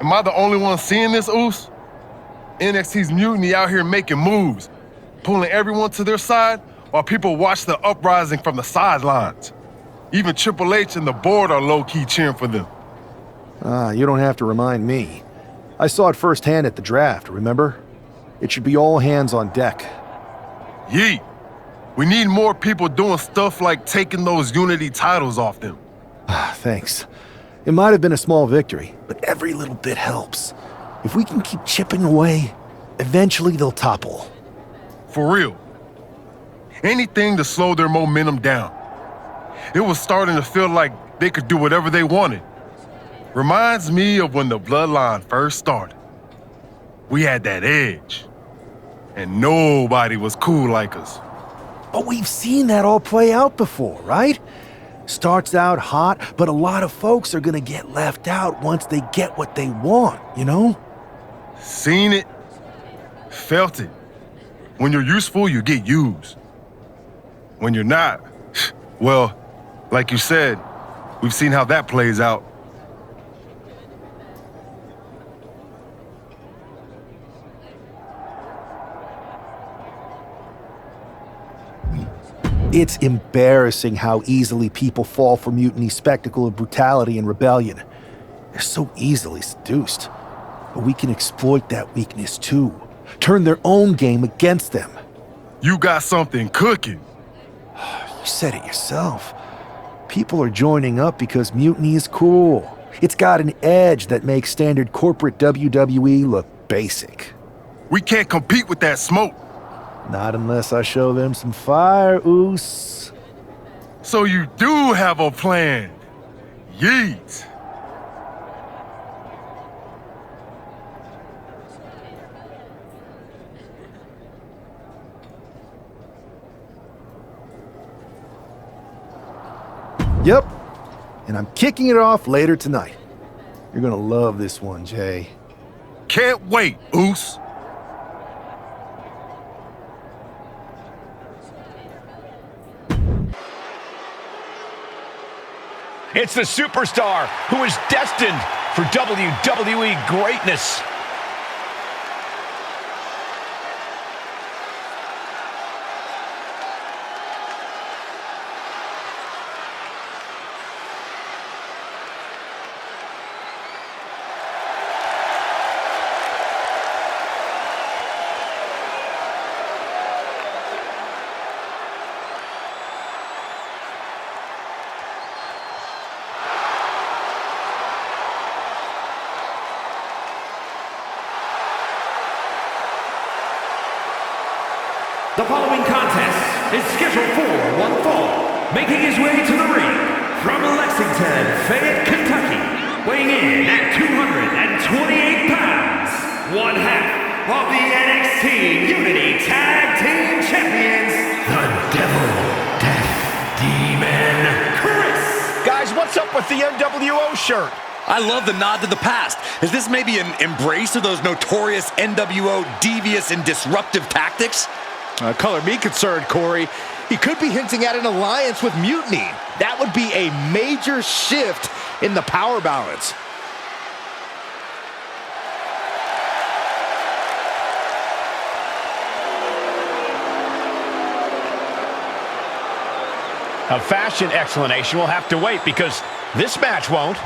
Am I the only one seeing this, Oos? NXT's mutiny out here making moves, pulling everyone to their side while people watch the uprising from the sidelines. Even Triple H and the board are low-key cheering for them. You don't have to remind me. I saw it firsthand at the draft, remember? It should be all hands on deck. Yeet. We need more people doing stuff like taking those Unity titles off them. Thanks. It might have been a small victory, but every little bit helps. If we can keep chipping away, eventually they'll topple. For real. Anything to slow their momentum down. It was starting to feel like they could do whatever they wanted. Reminds me of when the Bloodline first started. We had that edge. And nobody was cool like us. But we've seen that all play out before, right? Starts out hot, but a lot of folks are gonna get left out once they get what they want, you know? Seen it. Felt it. When you're useful, you get used. When you're not, well, like you said, we've seen how that plays out. It's embarrassing how easily people fall for Mutiny's spectacle of brutality and rebellion. They're so easily seduced. But we can exploit that weakness too. Turn their own game against them. You got something cooking. You said it yourself. People are joining up because Mutiny is cool. It's got an edge that makes standard corporate WWE look basic. We can't compete with that smoke. Not unless I show them some fire, Oos. So you do have a plan. Yeet. Yep. And I'm kicking it off later tonight. You're gonna love this one, Jay. Can't wait, Oos. It's the superstar who is destined for WWE greatness. The following contest is scheduled for one fall, making his way to the ring from Lexington, Fayette, Kentucky, weighing in at 228 pounds, one half of the NXT Unity Tag Team Champions, the Devil Death Demon, Chris. Guys, what's up with the NWO shirt? I love the nod to the past. Is this maybe an embrace of those notorious NWO devious and disruptive tactics? Color me concerned, Corey. He could be hinting at an alliance with Mutiny. That would be a major shift in the power balance. A fashion explanation will have to wait because this match won't.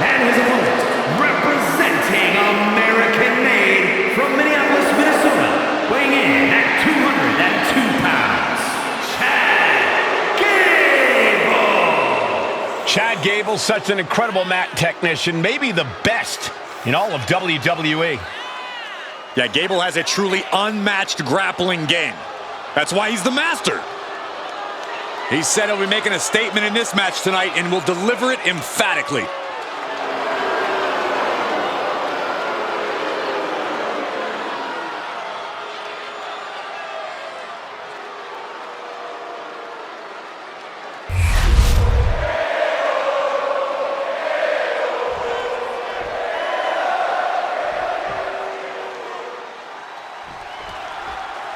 And his opponent, representing American-made from Minneapolis, Minnesota, weighing in at 202 pounds, Chad Gable. Chad Gable's such an incredible mat technician, maybe the best in all of WWE. Yeah, Gable has a truly unmatched grappling game. That's why he's the master. He said he'll be making a statement in this match tonight and will deliver it emphatically.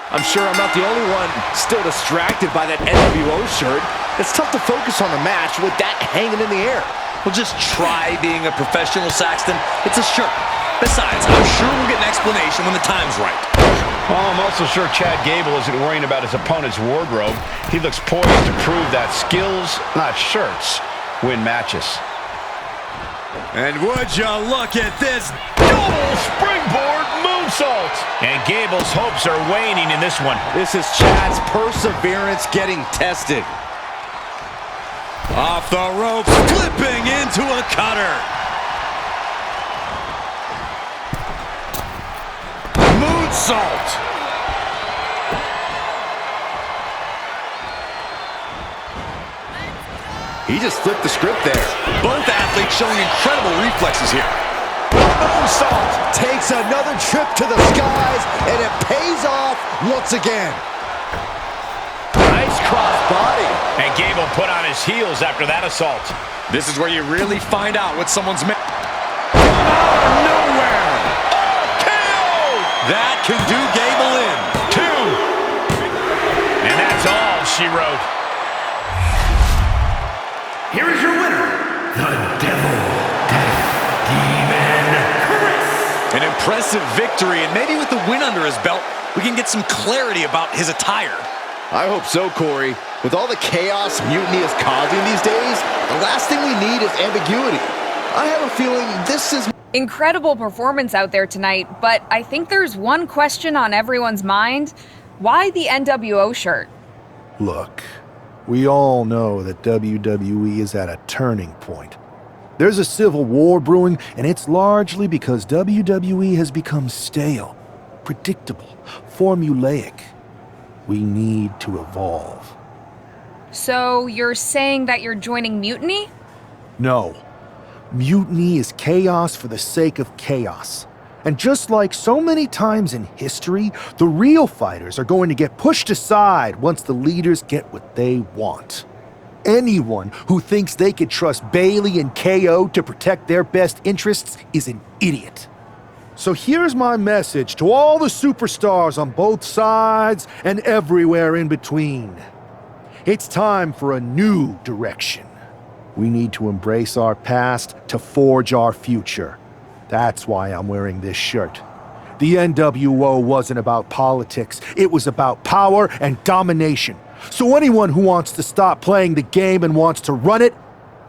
I'm sure I'm not the only one still distracted by that NWO shirt. It's tough to focus on the match with that hanging in the air. Well, just try being a professional, Saxton. It's a shirt. Besides, I'm sure we'll get an explanation when the time's right. Well, I'm also sure Chad Gable isn't worrying about his opponent's wardrobe. He looks poised to prove that skills, not shirts, win matches. And would you look at this Double springboard moonsault! And Gable's hopes are waning in this one. This is Chad's perseverance getting tested. off the ropes, flipping into a cutter. Moonsault! He just flipped the script there. Both athletes showing incredible reflexes here. Moonsault takes another trip to the skies, and it pays off once again. Nice cross body. And Gable put on his heels after that assault. This is where you really find out what someone's meant. Nowhere. KO! That can do Gable in. 2. And that's all she wrote. Here is your winner, the Devil Death Demon Chris. An impressive victory, and maybe with the win under his belt, we can get some clarity about his attire. I hope so, Corey. With all the chaos Mutiny is causing these days, the last thing we need is ambiguity. I have a feeling this is... Incredible performance out there tonight, but I think there's one question on everyone's mind. Why the NWO shirt? Look, we all know that WWE is at a turning point. There's a civil war brewing, and it's largely because WWE has become stale, predictable, formulaic. We need to evolve. So you're saying that you're joining Mutiny? No. Mutiny is chaos for the sake of chaos. And just like so many times in history, the real fighters are going to get pushed aside once the leaders get what they want. Anyone who thinks they could trust Bayley and KO to protect their best interests is an idiot. So here's my message to all the superstars on both sides and everywhere in between. It's time for a new direction. We need to embrace our past to forge our future. That's why I'm wearing this shirt. The NWO wasn't about politics. It was about power and domination. So anyone who wants to stop playing the game and wants to run it,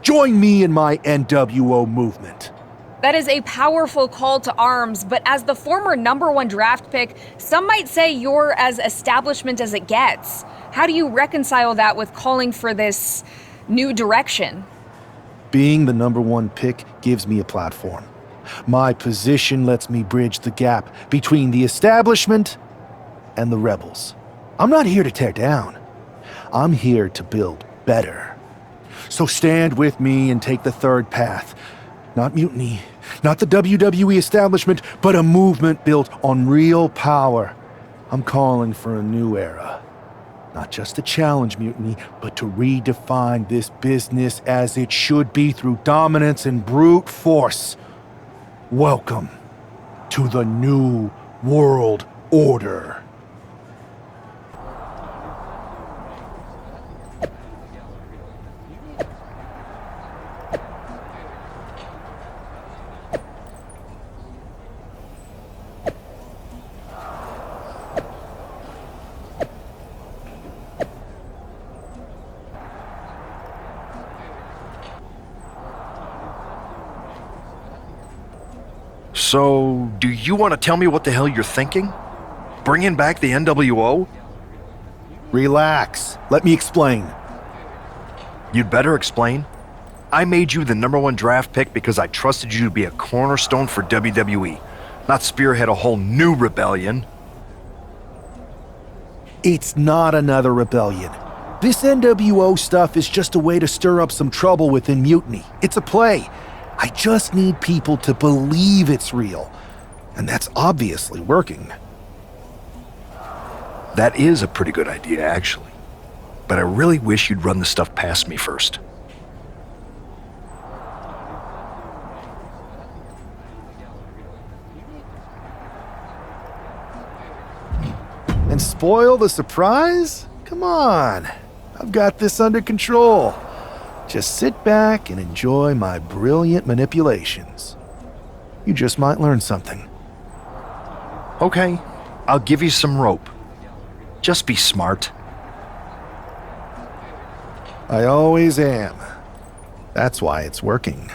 join me in my NWO movement. That is a powerful call to arms, but as the former #1 draft pick, some might say you're as establishment as it gets. How do you reconcile that with calling for this new direction? Being the #1 pick gives me a platform. My position lets me bridge the gap between the establishment and the rebels. I'm not here to tear down. I'm here to build better. So stand with me and take the third path. Not mutiny, not the WWE establishment, but a movement built on real power. I'm calling for a new era. Not just to challenge mutiny, but to redefine this business as it should be through dominance and brute force. Welcome to the New World Order. So, do you want to tell me what the hell you're thinking? Bringing back the NWO? Relax. Let me explain. You'd better explain. I made you the #1 draft pick because I trusted you to be a cornerstone for WWE, not spearhead a whole new rebellion. It's not another rebellion. This NWO stuff is just a way to stir up some trouble within Mutiny. It's a play. I just need people to believe it's real. And that's obviously working. That is a pretty good idea, actually. But I really wish you'd run the stuff past me first. And spoil the surprise? Come on. I've got this under control. Just sit back and enjoy my brilliant manipulations. You just might learn something. Okay, I'll give you some rope. Just be smart. I always am. That's why it's working.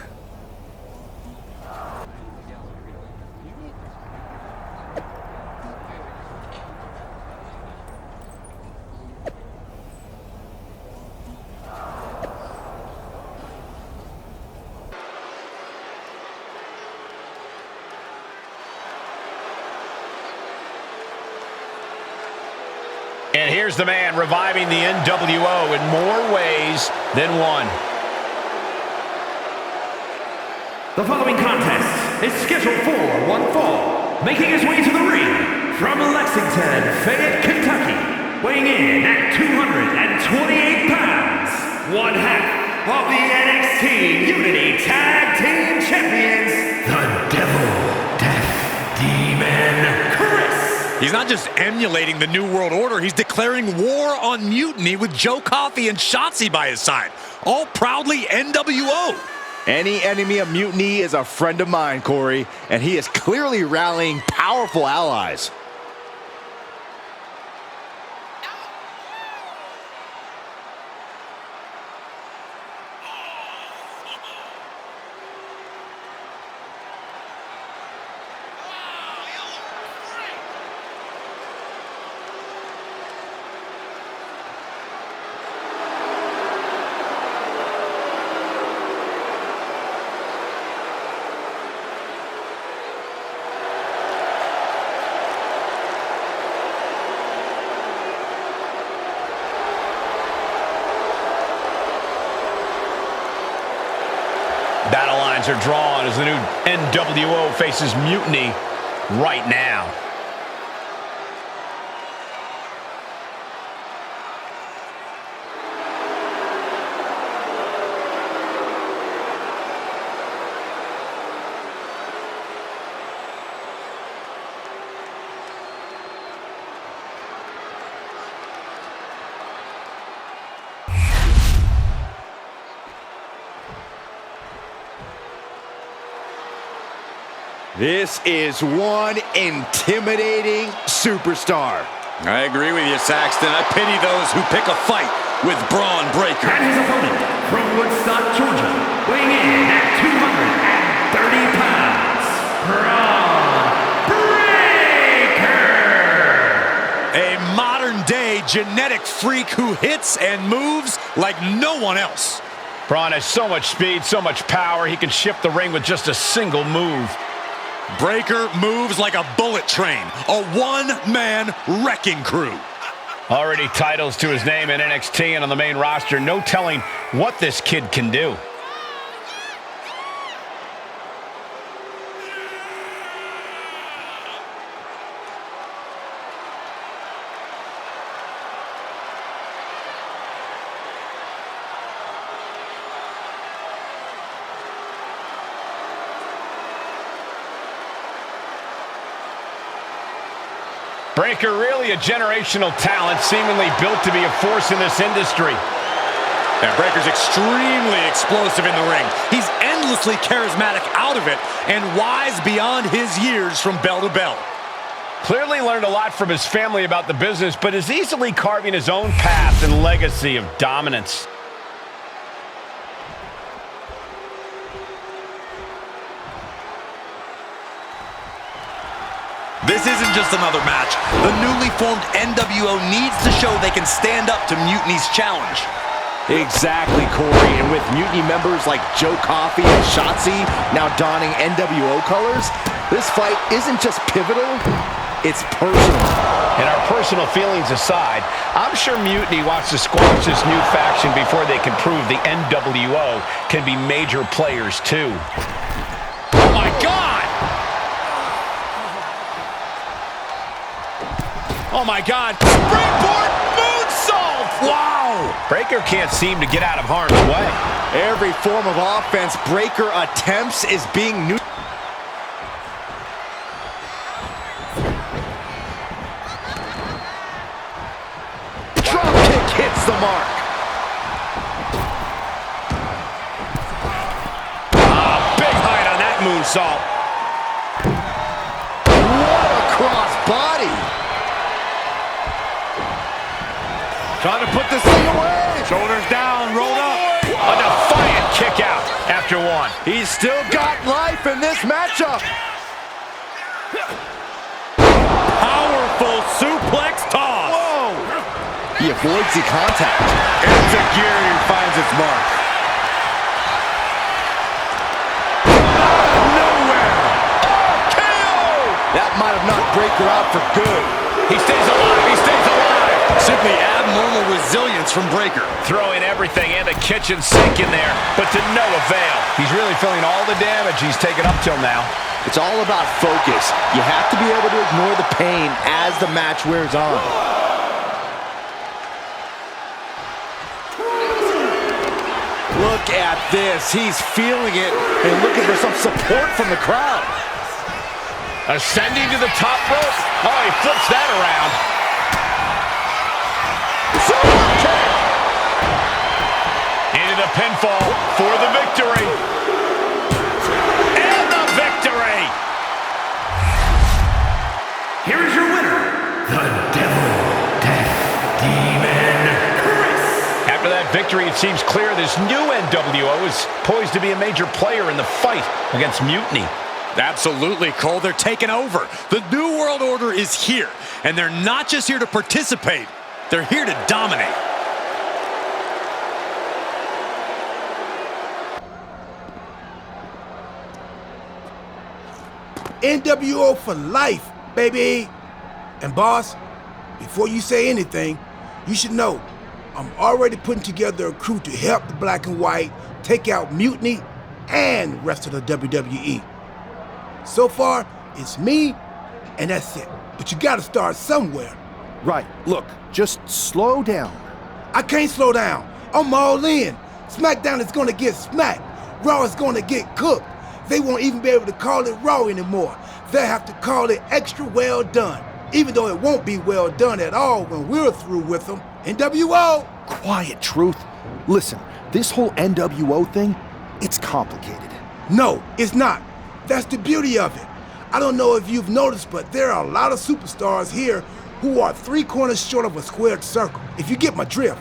And here's the man reviving the NWO in more ways than one. The following contest is scheduled for one fall. Making his way to the ring from Lexington, Fayette, Kentucky. Weighing in at 228 pounds. One half of the NXT Unity Tag Team Champions. The Devil Death Demon Chris. He's not just emulating the New World Order, he's declaring war on Mutiny with Joe Coffey and Shotzi by his side. All proudly NWO. Any enemy of Mutiny is a friend of mine, Corey, and he is clearly rallying powerful allies. Battle lines are drawn as the new NWO faces Mutiny right now. This is one intimidating superstar. I agree with you, Saxton. I pity those who pick a fight with Braun Breaker. And his opponent from Woodstock, Georgia, weighing in at 230 pounds, Braun Breaker! A modern-day genetic freak who hits and moves like no one else. Braun has so much speed, so much power, he can shift the ring with just a single move. Breaker moves like a bullet train, a one-man wrecking crew. Already titles to his name in NXT and on the main roster. No telling what this kid can do. Breaker, really a generational talent, seemingly built to be a force in this industry. Yeah, Breaker's extremely explosive in the ring. He's endlessly charismatic out of it and wise beyond his years from bell to bell. Clearly learned a lot from his family about the business, but is easily carving his own path and legacy of dominance. This isn't just another match. The newly formed NWO needs to show they can stand up to Mutiny's challenge. Exactly, Corey. And with with Mutiny members like Joe Coffey and Shotzi now donning NWO colors, this fight isn't just pivotal, it's personal. And our personal feelings aside, I'm sure Mutiny wants to squash this new faction before they can prove the NWO can be major players too. Oh my God! Oh my God! Springboard moonsault! Wow! Breaker can't seem to get out of harm's way. Every form of offense Breaker attempts is being new. Drop kick hits the mark. Big height on that moonsault. What a cross body. Trying to put this thing away. Shoulders down, rolled up. A defiant kick out after one. He's still got life in this matchup. Powerful suplex toss. Whoa! He avoids the contact. Enziguri finds its mark. Nowhere. KO! That might have knocked Breaker out for good. He stays alive. He stays alive. Simply abnormal resilience from Breaker. Throwing everything and the kitchen sink in there, but to no avail. He's really feeling all the damage he's taken up till now. It's all about focus. You have to be able to ignore the pain as the match wears on. Look at this. He's feeling it and looking for some support from the crowd. Ascending to the top rope. Oh, he flips that around. Into the pinfall for the victory. And the victory! Here is your winner, the Devil Death Demon, Chris. After that victory, it seems clear this new NWO is poised to be a major player in the fight against Mutiny. Absolutely, Cole. They're taking over. The New World Order is here, and they're not just here to participate. They're here to dominate. NWO for life, baby. And boss, before you say anything, you should know I'm already putting together a crew to help the Black and White take out Mutiny and the rest of the WWE. So far, it's me, and that's it. But you gotta start somewhere. Right, look, just slow down. I can't slow down. I'm all in. SmackDown is gonna get smacked. Raw is gonna get cooked. They won't even be able to call it Raw anymore. They'll have to call it extra well done, even though it won't be well done at all when we're through with them. NWO! Quiet, Truth. Listen, this whole NWO thing, it's complicated. No, it's not. That's the beauty of it. I don't know if you've noticed, but there are a lot of superstars here who are 3 corners short of a squared circle. If you get my drift,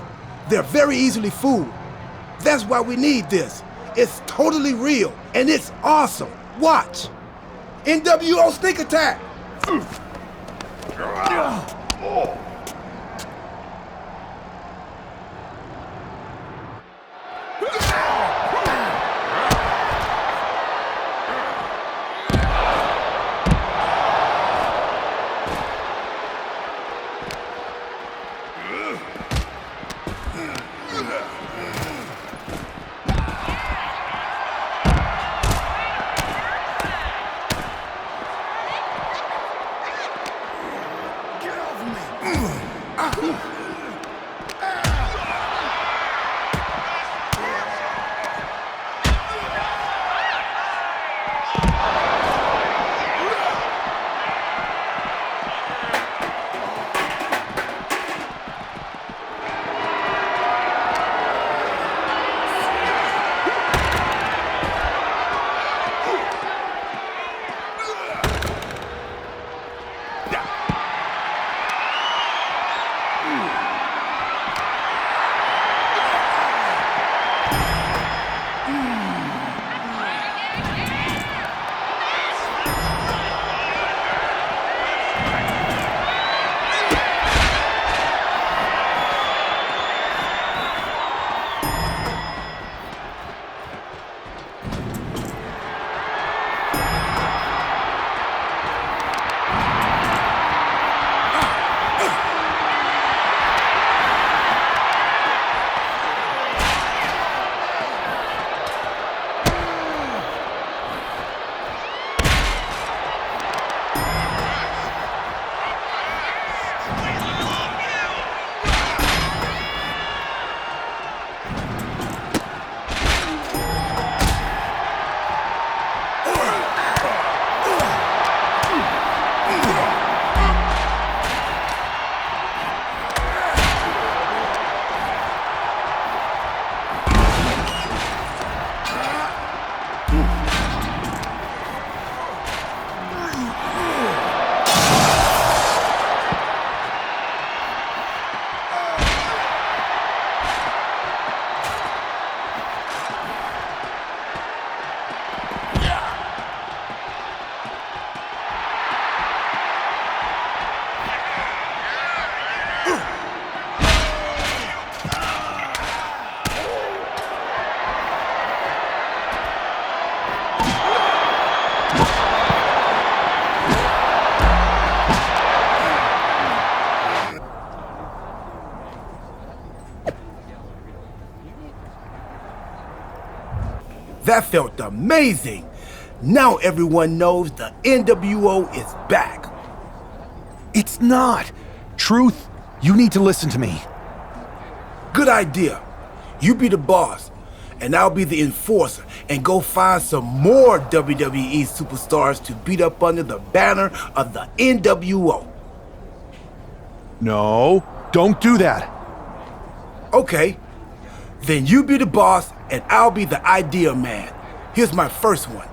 they're very easily fooled. That's why we need this. It's totally real, and it's awesome. Watch. NWO Sneak Attack! That felt amazing. Now everyone knows the NWO is back. It's not. Truth, you need to listen to me. Good idea. You be the boss, and I'll be the enforcer and go find some more WWE superstars to beat up under the banner of the NWO. No, don't do that. Okay, then you be the boss and I'll be the idea man. Here's my first one.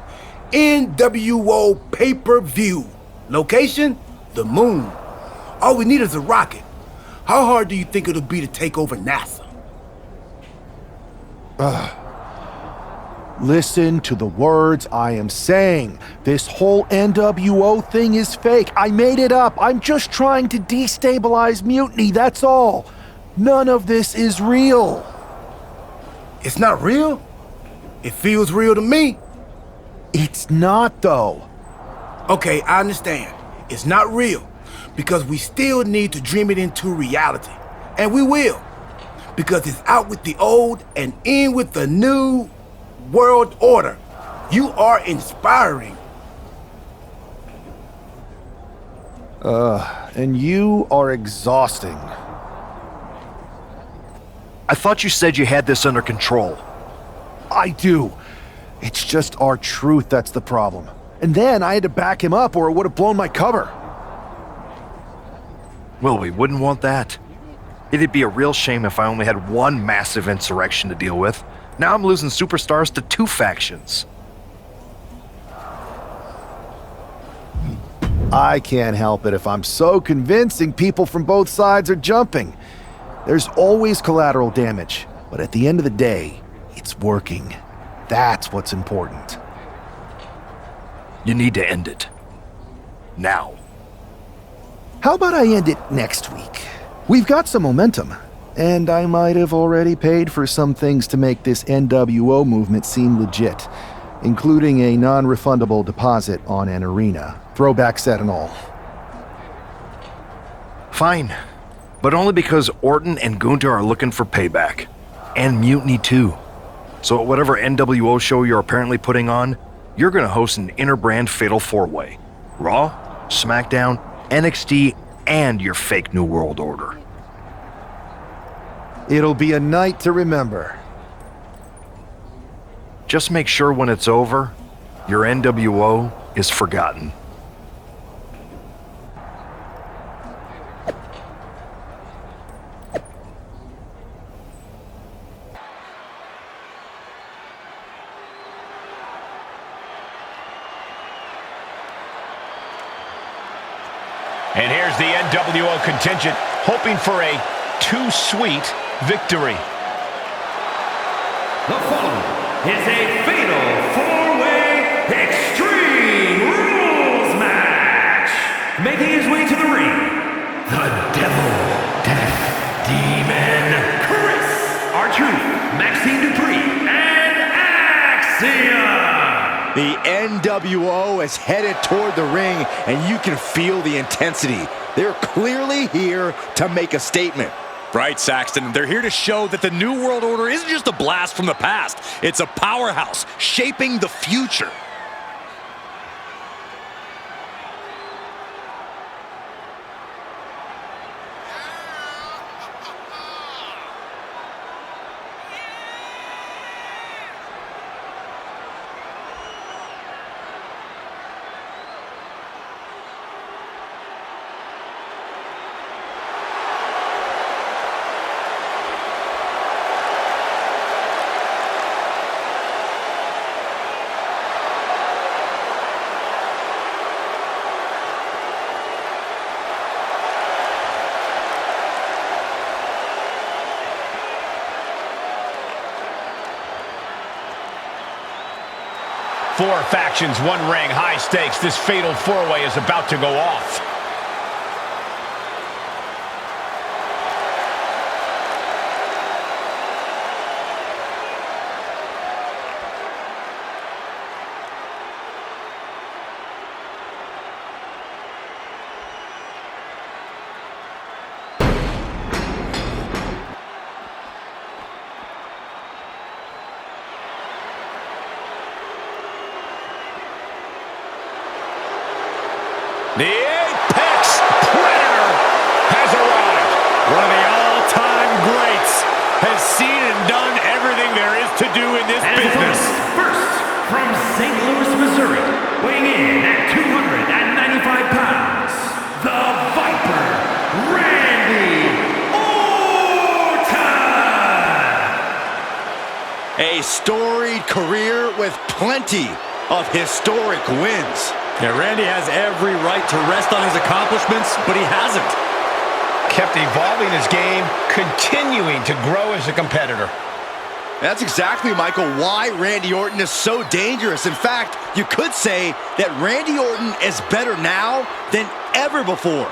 NWO pay-per-view. Location? The moon. All we need is a rocket. How hard do you think it'll be to take over NASA? Listen to the words I am saying. This whole NWO thing is fake. I made it up. I'm just trying to destabilize Mutiny, that's all. None of this is real. It's not real? It feels real to me. It's not, though. Okay, I understand. It's not real because we still need to dream it into reality. And we will. Because it's out with the old and in with the new world order. You are inspiring. And you are exhausting. I thought you said you had this under control. I do. It's just our truth that's the problem. And then I had to back him up or it would have blown my cover. Well, we wouldn't want that. It'd be a real shame if I only had one massive insurrection to deal with. Now I'm losing superstars to two factions. I can't help it if I'm so convincing people from both sides are jumping. There's always collateral damage, but at the end of the day, it's working. That's what's important. You need to end it. Now. How about I end it next week? We've got some momentum, and I might have already paid for some things to make this NWO movement seem legit, including a non-refundable deposit on an arena, throwback set and all. Fine, but only because Orton and Gunther are looking for payback. And Mutiny too. So at whatever NWO show you're apparently putting on, you're gonna host an inter-brand fatal four-way. Raw, SmackDown, NXT, and your fake New World Order. It'll be a night to remember. Just make sure when it's over, your NWO is forgotten. And here's the NWO contingent hoping for a too sweet victory. The following is a fatal four-way Extreme Rules match. Making his way to the ring, the Devil, Death, Demon, Chris, R-Truth, Maxine Dupree, and Axiom. The NWO is headed toward the ring, and you can feel the intensity. They're clearly here to make a statement. Right, Saxton. They're here to show that the New World Order isn't just a blast from the past. It's a powerhouse shaping the future. Four factions, one ring, high stakes. This fatal four-way is about to go off. The Apex Predator has arrived. One of the all-time greats has seen and done everything there is to do in this business. First, from St. Louis, Missouri, weighing in at 295 pounds, the Viper, Randy Orton! A storied career with plenty of historic wins. Yeah, Randy has every right to rest on his accomplishments, but he hasn't. Kept evolving his game, continuing to grow as a competitor. That's exactly, Michael, why Randy Orton is so dangerous. In fact, you could say that Randy Orton is better now than ever before.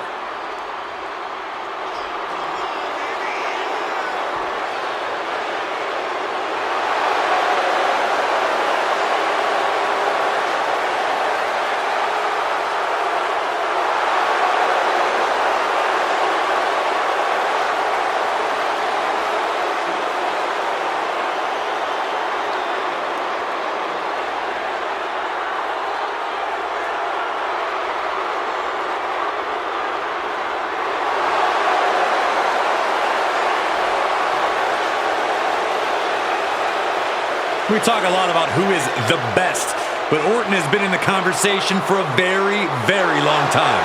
We talk a lot about who is the best, but Orton has been in the conversation for a very, very long time.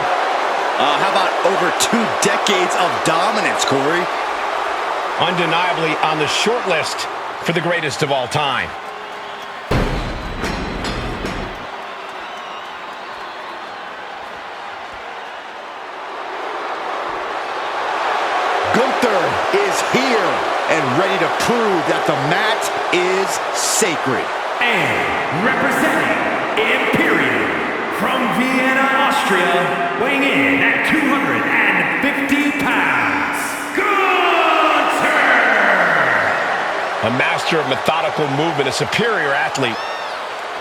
How about over 2 decades of dominance, Corey? Undeniably on the short list for the greatest of all time. Gunther is here and ready to prove that the mat is sacred. And representing Imperium from Vienna, Austria, weighing in at 250 pounds, Gunther! A master of methodical movement, a superior athlete.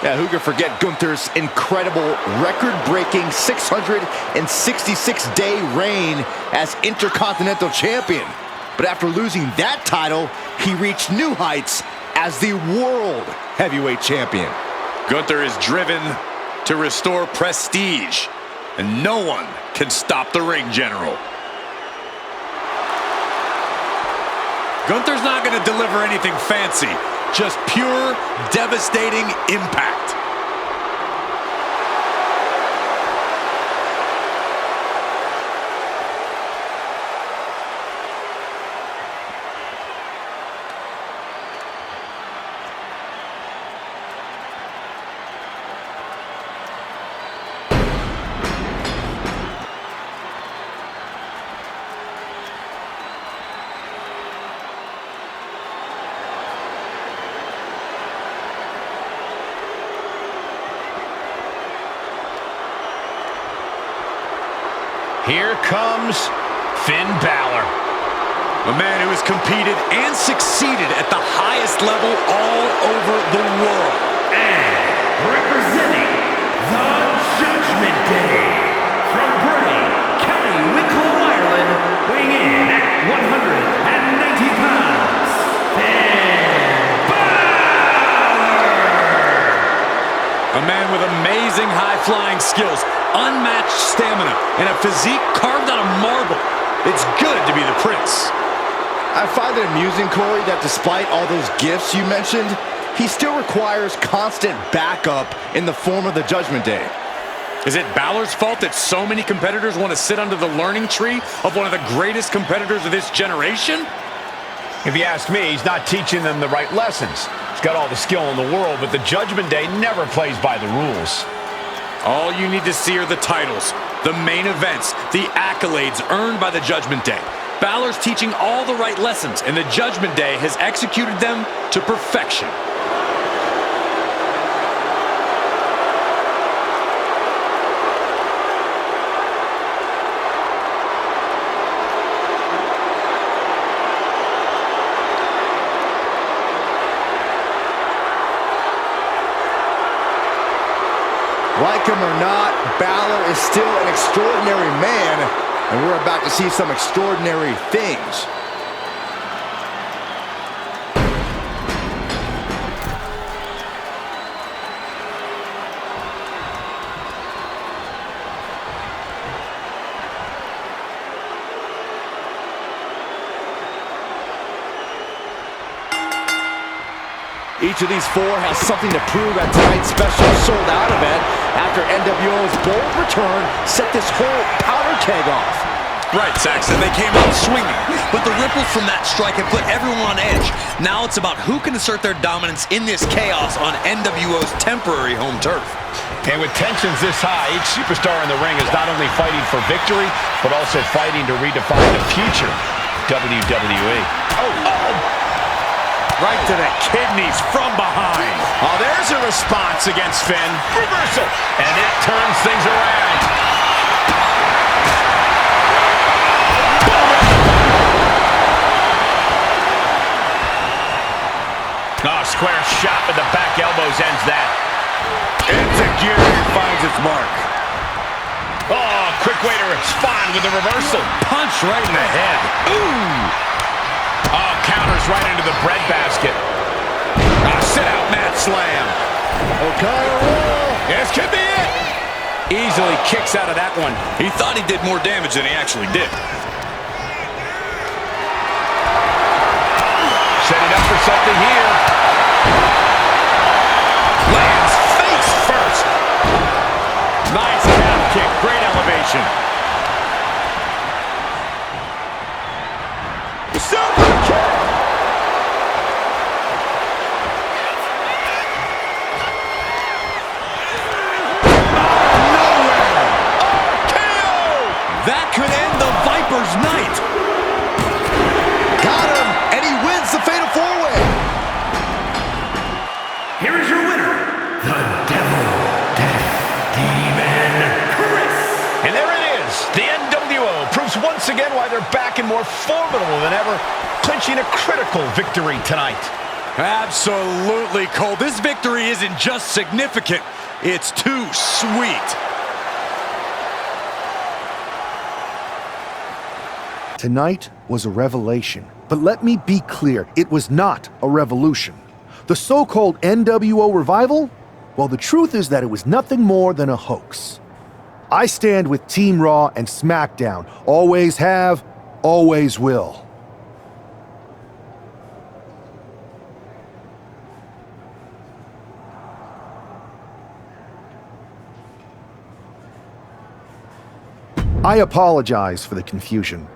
Yeah, who could forget Gunther's incredible record-breaking 666-day reign as Intercontinental Champion. But after losing that title, he reached new heights as the World Heavyweight Champion. Gunther is driven to restore prestige, and no one can stop the ring general. Gunther's not going to deliver anything fancy, just pure, devastating impact. Here comes Finn Balor. A man who has competed and succeeded at the highest level all over the world. And representing the Judgment Day from Bray, County Wicklow, Ireland, weighing in at 190 pounds, Finn Balor! A man with amazing high-flying skills, unmatched stamina, and a physique carved out of marble. It's good to be the prince. I find it amusing, Corey, that despite all those gifts you mentioned, he still requires constant backup in the form of the Judgment Day. Is it Balor's fault that so many competitors want to sit under the learning tree of one of the greatest competitors of this generation? If you ask me, he's not teaching them the right lessons. He's got all the skill in the world, but the Judgment Day never plays by the rules. All you need to see are the titles, the main events, the accolades earned by the Judgment Day. Balor's teaching all the right lessons, and the Judgment Day has executed them to perfection. Like him or not, Balor is still an extraordinary man, and we're about to see some extraordinary things. Each of these four has something to prove at tonight's special sold-out event after NWO's bold return set this whole powder keg off. Right, Saxon, they came out swinging, but the ripples from that strike have put everyone on edge. Now it's about who can assert their dominance in this chaos on NWO's temporary home turf. And with tensions this high, each superstar in the ring is not only fighting for victory, but also fighting to redefine the future WWE. Right to the kidneys from behind. Oh, there's a response against Finn. Reversal. And that turns things around. Oh, square shot with the back elbows ends that. Insecurity finds its mark. Oh, quick way to respond with a reversal. Punch right in the head. Ooh. Oh, counters right into the breadbasket. Sit-out mat slam. This could be it. Easily kicks out of that one. He thought he did more damage than he actually did. Setting up for something here. Lands face first. Nice half kick. Great elevation. Super kick! That could end the Viper's night. Got him, and he wins the Fatal 4-Way. Here is your winner, the Devil Death Demon, Chris. And there it is. The NWO proves once again why they're back and more formidable than ever, clinching a critical victory tonight. Absolutely, Cole. This victory isn't just significant, it's too sweet. Tonight was a revelation, but let me be clear, it was not a revolution. The so-called NWO revival? Well, the truth is that it was nothing more than a hoax. I stand with Team Raw and SmackDown. Always have, always will. I apologize for the confusion.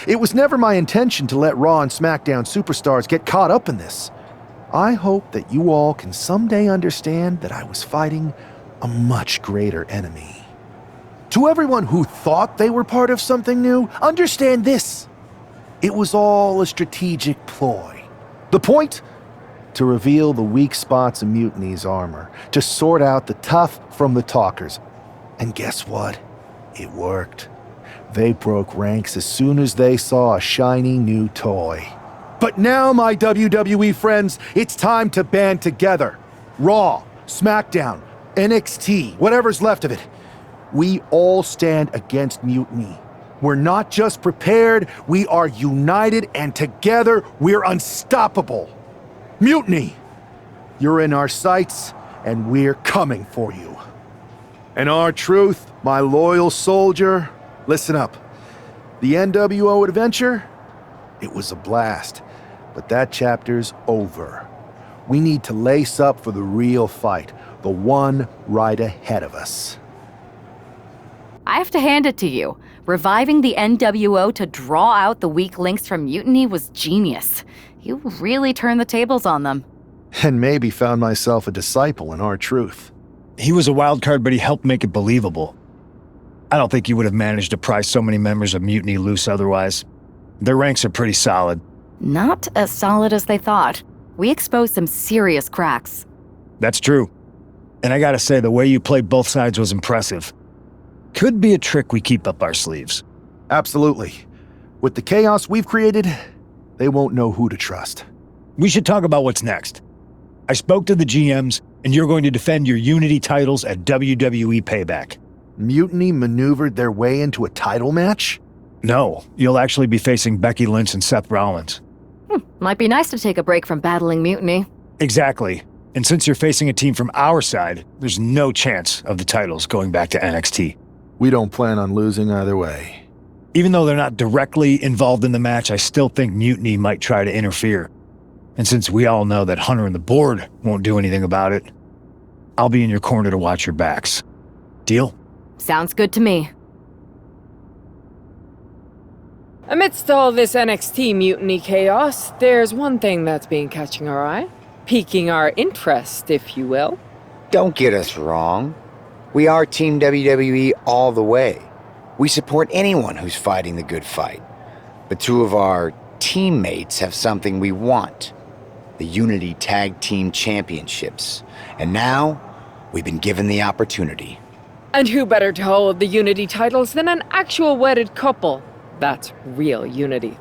It was never my intention to let Raw and SmackDown superstars get caught up in this. I hope that you all can someday understand that I was fighting a much greater enemy. To everyone who thought they were part of something new, understand this. It was all a strategic ploy. The point? To reveal the weak spots in Mutiny's armor, to sort out the tough from the talkers. And guess what? It worked. They broke ranks as soon as they saw a shiny new toy. But now, my WWE friends, it's time to band together. Raw, SmackDown, NXT, whatever's left of it. We all stand against Mutiny. We're not just prepared, we are united, and together we're unstoppable. Mutiny, you're in our sights, and we're coming for you. And our truth, my loyal soldier, listen up. The NWO adventure, it was a blast, but that chapter's over. We need to lace up for the real fight, the one right ahead of us. I have to hand it to you. Reviving the NWO to draw out the weak links from Mutiny was genius. You really turned the tables on them. And maybe found myself a disciple in our truth. He was a wild card, but he helped make it believable. I don't think he would have managed to pry so many members of Mutiny loose otherwise. Their ranks are pretty solid. Not as solid as they thought. We exposed some serious cracks. That's true. And I gotta say, the way you played both sides was impressive. Could be a trick we keep up our sleeves. Absolutely. With the chaos we've created, they won't know who to trust. We should talk about what's next. I spoke to the GMs, and you're going to defend your Unity titles at WWE Payback. Mutiny maneuvered their way into a title match? No, you'll actually be facing Becky Lynch and Seth Rollins. Might be nice to take a break from battling Mutiny. Exactly. And since you're facing a team from our side, there's no chance of the titles going back to NXT. We don't plan on losing either way. Even though they're not directly involved in the match, I still think Mutiny might try to interfere. And since we all know that Hunter and the board won't do anything about it, I'll be in your corner to watch your backs. Deal? Sounds good to me. Amidst all this NXT mutiny chaos, there's one thing that's been catching our eye. Piquing our interest, if you will. Don't get us wrong. We are Team WWE all the way. We support anyone who's fighting the good fight. But two of our teammates have something we want. The Unity Tag Team Championships. And now, we've been given the opportunity. And who better to hold the Unity titles than an actual wedded couple? That's real unity.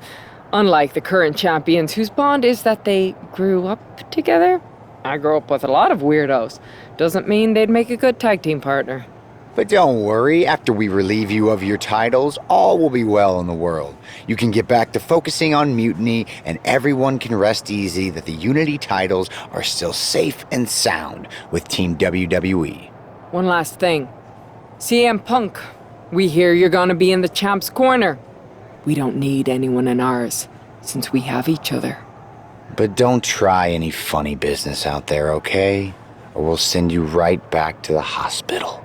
Unlike the current champions whose bond is that they grew up together. I grew up with a lot of weirdos. Doesn't mean they'd make a good tag team partner. But don't worry, after we relieve you of your titles, all will be well in the world. You can get back to focusing on Mutiny, and everyone can rest easy that the Unity titles are still safe and sound with Team WWE. One last thing. CM Punk, we hear you're gonna be in the champ's corner. We don't need anyone in ours, since we have each other. But don't try any funny business out there, okay? Or we'll send you right back to the hospital.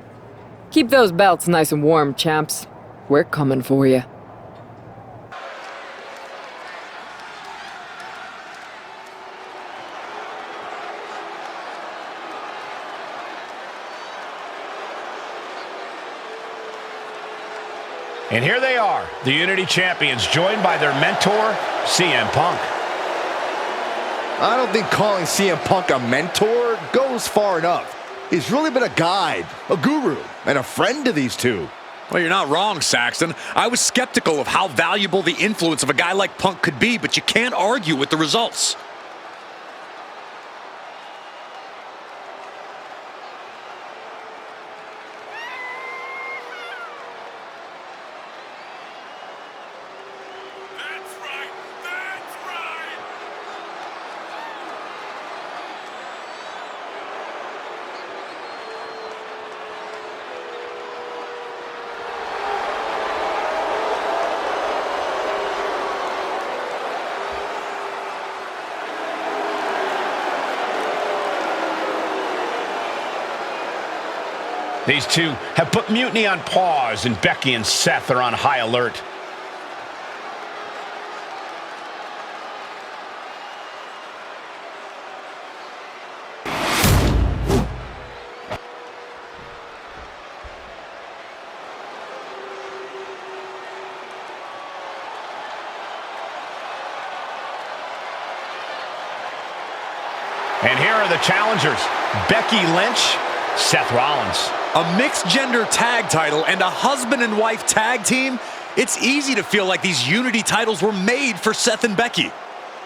Keep those belts nice and warm, champs. We're coming for you. And here they are, the Unity Champions, joined by their mentor, CM Punk. I don't think calling CM Punk a mentor goes far enough. He's really been a guide, a guru, and a friend to these two. Well, you're not wrong, Saxton. I was skeptical of how valuable the influence of a guy like Punk could be, but you can't argue with the results. These two have put Mutiny on pause, and Becky and Seth are on high alert. And here are the challengers, Becky Lynch, Seth Rollins. A mixed-gender tag title and a husband and wife tag team? It's easy to feel like these Unity titles were made for Seth and Becky.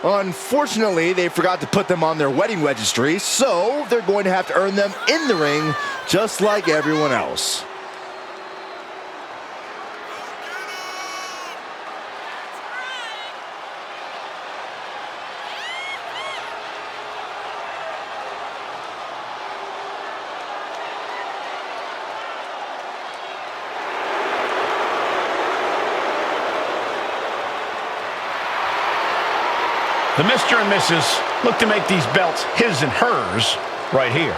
Unfortunately, they forgot to put them on their wedding registry, so they're going to have to earn them in the ring, just like everyone else. The Mr. and Mrs. look to make these belts his and hers right here.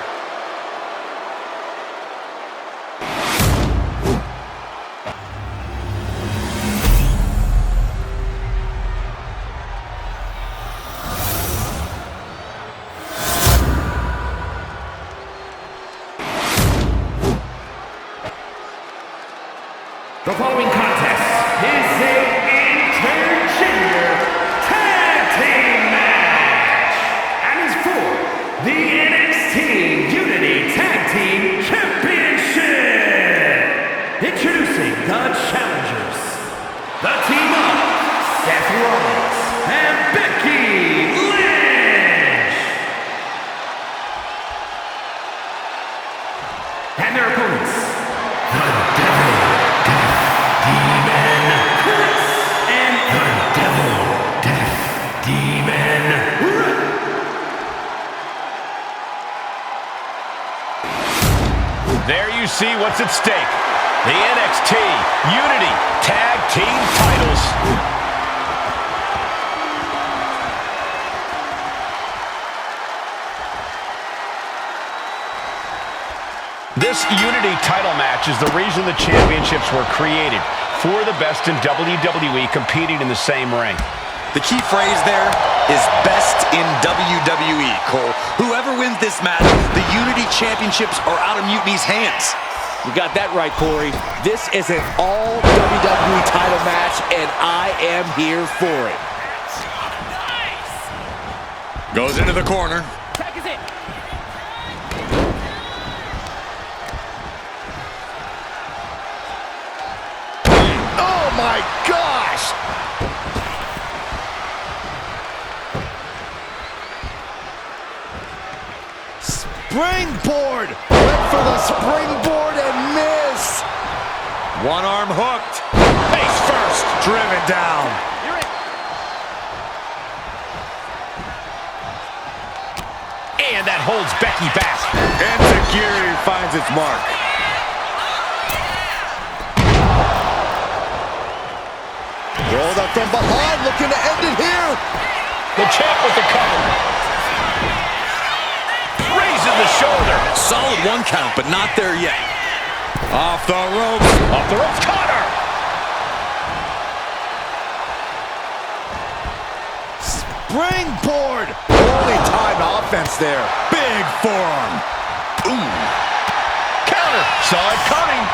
The following contest is a intergender tag team match and is for the NXT Unity Tag Team Championship. Introducing the challengers, the team of Seth Rollins and Becky Lynch, and their opponents, the Devil Demon Chris and the Devil Death Demon Rick. There you see what's at stake. The NXT Unity Tag Team titles. This Unity title match is the reason the championships were created, for the best in WWE competing in the same ring. The key phrase there is best in WWE, Cole. Whoever wins this match, the Unity Championships are out of Mutiny's hands. You got that right, Corey. This is an all WWE title match, and I am here for it. Goes into the corner. Tag is it. Oh my gosh! Springboard! Went for the springboard and missed! One arm hooked. Face first. Driven down. And that holds Becky back. And Tajiri finds its mark. Rolled up from behind, looking to end it here. The champ with the cover. Raising the shoulder. Solid one count, but not there yet. Off the ropes. Off the ropes, Connor. Springboard! Only time offense there. Big forearm. Ooh. Counter. Saw it coming.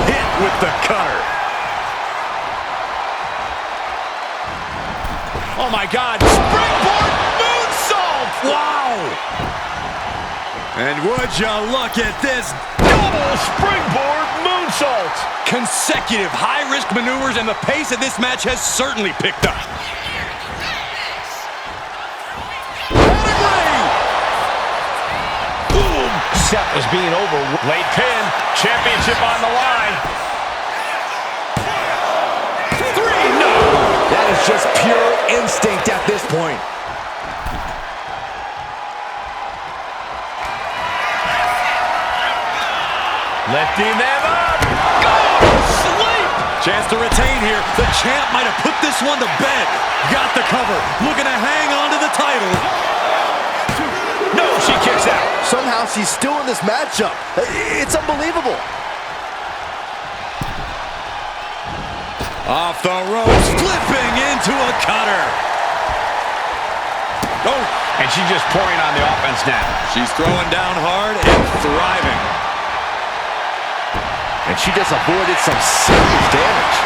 Hit with the cutter. Oh my God. Springboard moonsault. Wow. And would you look at this Double springboard moonsault. consecutive high-risk maneuvers, and the pace of this match has certainly picked up. Boom. Seth was being over. Late pin. Championship on the line. 3, no. That is just pure instinct at this point. Lifting them up. Go to sleep. Chance to retain here. The champ might have put this one to bed. Got the cover. Looking to hang on to the title. No, she kicks out. Somehow she's still in this matchup. It's unbelievable. Off the ropes, flipping into a cutter. Oh, and she's just pouring on the offense now. She's throwing down hard and thriving. And she just avoided some serious damage.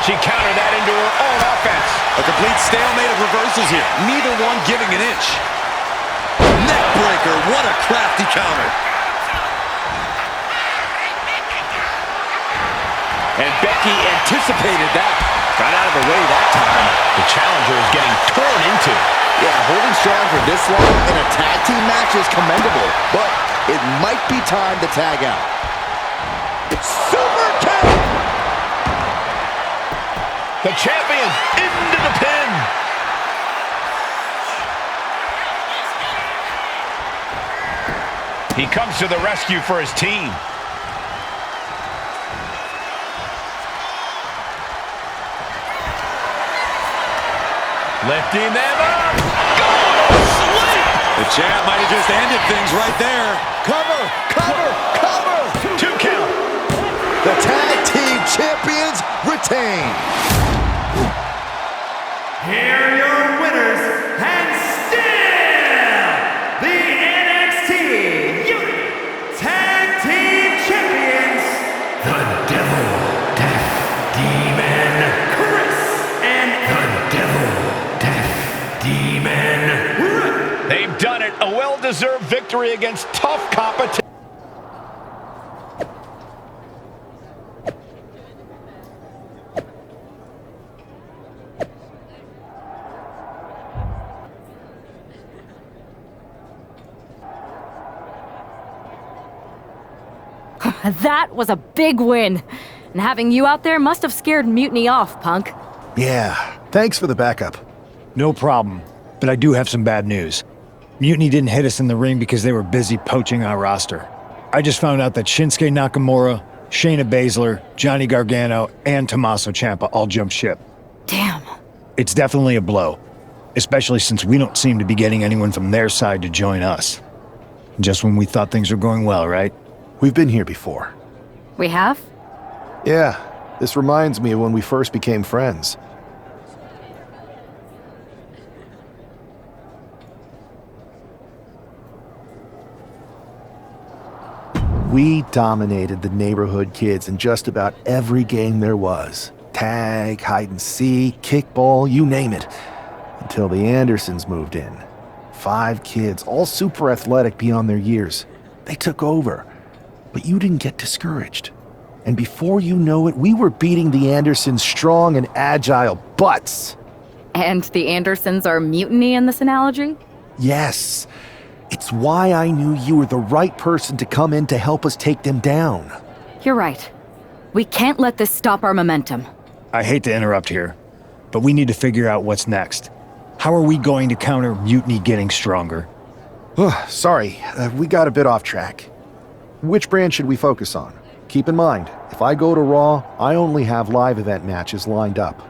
She countered that into her own offense. A complete stalemate of reversals here. Neither one giving an inch. Neck breaker, what a crafty counter. And Becky anticipated that. Got out of the way that time. The challenger is getting torn into. Yeah, holding strong for this long in a tag team match is commendable, but it might be time to tag out. Super kick! The champion into the pin. He comes to the rescue for his team. Lifting them up. Go to sleep. The champ might have just ended things right there. Cover, cover, cover! 2 count. The tag team champions retain. Here are your winners, and still the NXT Tag Team Champions, the Devil Death Demon Chris and the Devil Death Demon Rick. They've done it. A well-deserved victory against tough competition. That was a big win. And having you out there must have scared Mutiny off, Punk. Yeah, thanks for the backup. No problem, but I do have some bad news. Mutiny didn't hit us in the ring because they were busy poaching our roster. I just found out that Shinsuke Nakamura, Shayna Baszler, Johnny Gargano, and Tommaso Ciampa all jumped ship. Damn. It's definitely a blow. especially since we don't seem to be getting anyone from their side to join us. Just when we thought things were going well, right? We've been here before. We have? Yeah, this reminds me of when we first became friends. We dominated the neighborhood kids in just about every game there was. Tag, hide and seek, kickball, you name it. Until the Andersons moved in. 5 kids, all super athletic beyond their years. They took over. But you didn't get discouraged. And before you know it, we were beating the Andersons' strong and agile butts. And the Andersons are mutiny in this analogy? Yes. It's why I knew you were the right person to come in to help us take them down. You're right. We can't let this stop our momentum. I hate to interrupt here, but we need to figure out what's next. How are we going to counter Mutiny getting stronger? Sorry, we got a bit off track. Which brand should we focus on? Keep in mind, if I go to Raw, I only have live event matches lined up.